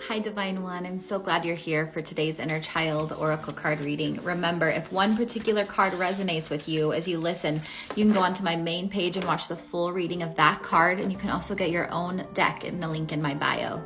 Hi, Divine One. I'm so glad you're here for today's Inner Child Oracle card reading. Remember, if one particular card resonates with you as you listen, you can go onto my main page and watch the full reading of that card, and you can also get your own deck in the link in my bio.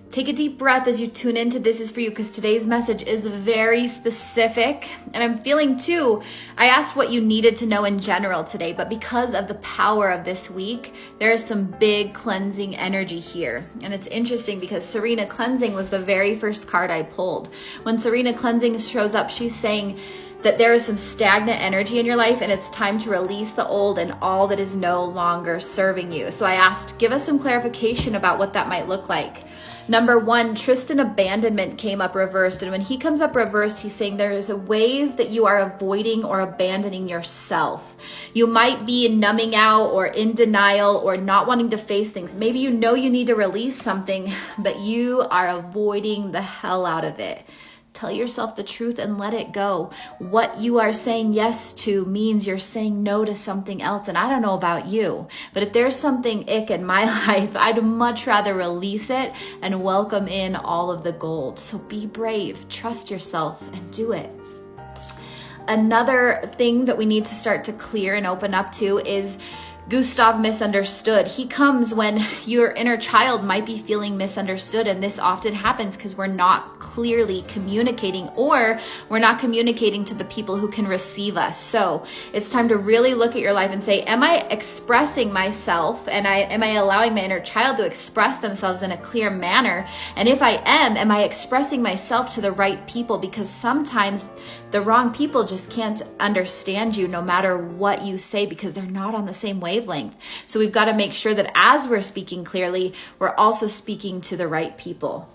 Take a deep breath as you tune into This Is For You, because today's message is very specific. And I'm feeling too, I asked what you needed to know in general today, but because of the power of this week, there is some big cleansing energy here. And it's interesting because Serena Cleansing was the very first card I pulled. When Serena Cleansing shows up, she's saying that there is some stagnant energy in your life and it's time to release the old and all that is no longer serving you. So I asked, give us some clarification about what that might look like. Number one, Tristan abandonment came up reversed. And when he comes up reversed, he's saying there is ways that you are avoiding or abandoning yourself. You might be numbing out or in denial or not wanting to face things. Maybe you know you need to release something, but you are avoiding the hell out of it. Tell yourself the truth and let it go. What you are saying yes to means you're saying no to something else. And I don't know about you, but if there's something ick in my life, I'd much rather release it and welcome in all of the gold. So be brave, trust yourself, and do it. Another thing that we need to start to clear and open up to is Gustav misunderstood. He comes when your inner child might be feeling misunderstood, and this often happens because we're not clearly communicating, or we're not communicating to the people who can receive us. So it's time to really look at your life and say, am I expressing myself, and am I allowing my inner child to express themselves in a clear manner? And if I am I expressing myself to the right people? Because sometimes the wrong people just can't understand you no matter what you say, because they're not on the same wavelength. So we've got to make sure that as we're speaking clearly, we're also speaking to the right people.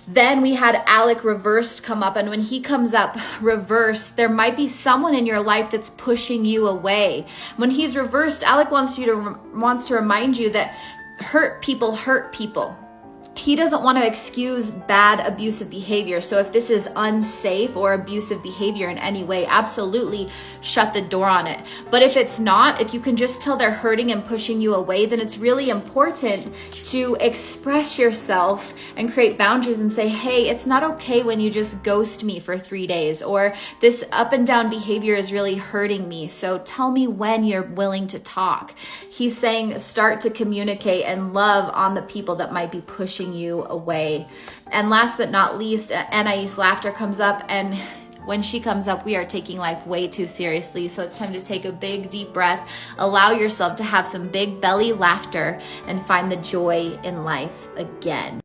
Then we had Alec reversed come up, and when he comes up reversed, there might be someone in your life that's pushing you away. When he's reversed, Alec wants to remind you that hurt people hurt people. He doesn't want to excuse bad abusive behavior. So if this is unsafe or abusive behavior in any way, absolutely shut the door on it. But if it's not, if you can just tell they're hurting and pushing you away, then it's really important to express yourself and create boundaries and say, hey, it's not okay when you just ghost me for 3 days, or this up and down behavior is really hurting me. So tell me when you're willing to talk. He's saying start to communicate and love on the people that might be pushing you away. And last but not least, Anais laughter comes up, and when she comes up, we are taking life way too seriously. So it's time to take a big deep breath, allow yourself to have some big belly laughter, and find the joy in life again.